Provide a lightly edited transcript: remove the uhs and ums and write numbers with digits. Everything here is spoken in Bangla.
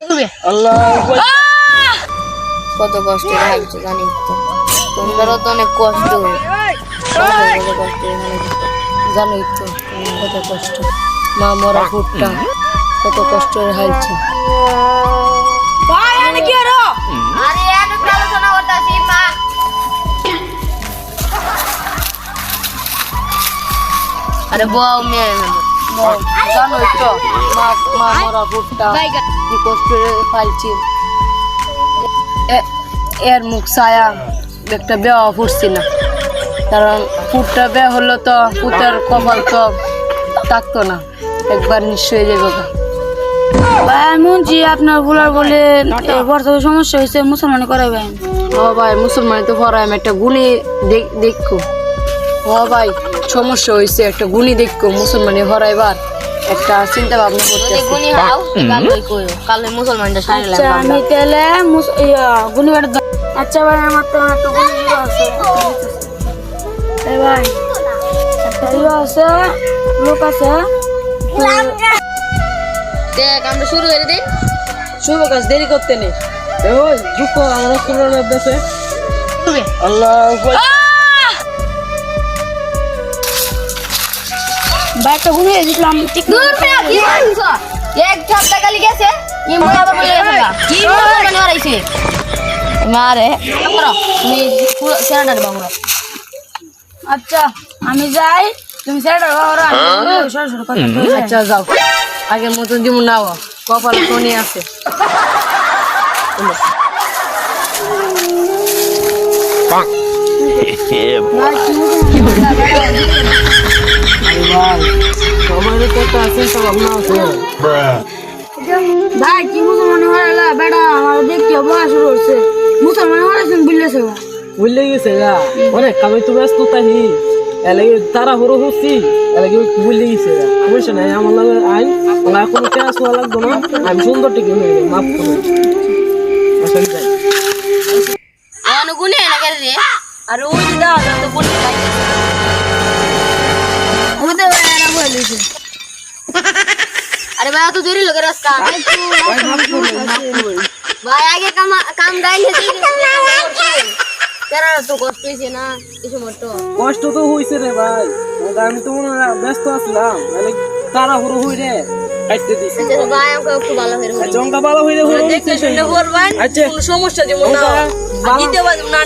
আল্লাহ কত কষ্ট লাগছে জানি তো, তোমারও তো অনেক কষ্ট জানোই তো কত কষ্ট। মা মরা ফুটটা কত কষ্টের হালছে। আরে বউ মেয়ে জানোই তো মা মরা ফুটটা কি কষ্টের ফালছি। এর মুখ ছায়া একটা বেওয়া ফুটছি না, কারণ ফুটটা বে হলো তো ফুটের কপাল তো থাকতো না, একবার নিশ্চয়ই যাবো। ভাই মুন্সি আপনার বলার বলে বর্তমানে সমস্যা হয়েছে, মুসলমানি করাবেন। ও ভাই মুসলমানি তো পড়াই, আমি একটা গুণী দেখো। ও ভাই সমস্যা হয়েছে, একটা গুণী দেখো মুসলমানি হরাইবার একটা চিন্তা ভাবনা করতে। কালে মুসলমানটা সারি আচ্ছা আমি তাহলে গুণী বাড়ি। আচ্ছা ভাই আমার তো একটা গুণী আছে ভাই, একটা আছে লোক আছে। দেখ আমরা শুরু করে দিই, শুভ কাজ দেরি করতে নেই। ওই যুক্ত আমরা কোরআন দেশে আল্লাহ ভাই একটা গুণী দেখলাম ঠিক এক সপ্তাহ কালি গেছে কি মজা বলে গেছে কি মুসলমানি হরাইছে মারে তুমি সেরাটার বাবুরা। আচ্ছা আমি যাই, তুমি সেটা বাবা সরাসরি কথা বলো। আচ্ছা যাও, আগের মতন যেমন নাও কপাল শনি আছে। ভাই কি মুসলমান হরাইলা বেটা আমার দেখি বয়স শুরু হচ্ছে, মুসলমান হরাইছেন বুঝলেছে বুঝলে গেছে গা অনেক কামে তো ব্যস্ত তাহি এলাকে তারা হরো হচ্ছি এলাকে বুঝলে গেছে গা সমস্যা নাই। আমার লাগে আইন আমার কোনো কেনা শোয়া লাগতো না, আমি সুন্দর টিকে হয়ে যাই মাফ করো। আসলে যাই গুনে না করে রে, আর ওই দাও তো বলি আমাদের ভাইরা বলেছে। আরে ভাই তো দেরি লাগে রাস্তা ভাই আগে কাম গাইলে তেরা তো কষ্ট হয়েছে না কিছু মতো। কষ্ট তো হয়েছে রে ভাই, আমি তো মনে হয় ব্যস্ত আসলাম তারা হরো হই রে কাটতে দিছি। আচ্ছা ভাই আমাকে একটু ভালো হয়ে আচ্ছা অঙ্কা ভালো হইলে হলো দেখতে শুনলে বলবেন আচ্ছা কোনো সমস্যা যেমন না দ্বিতীয়বার না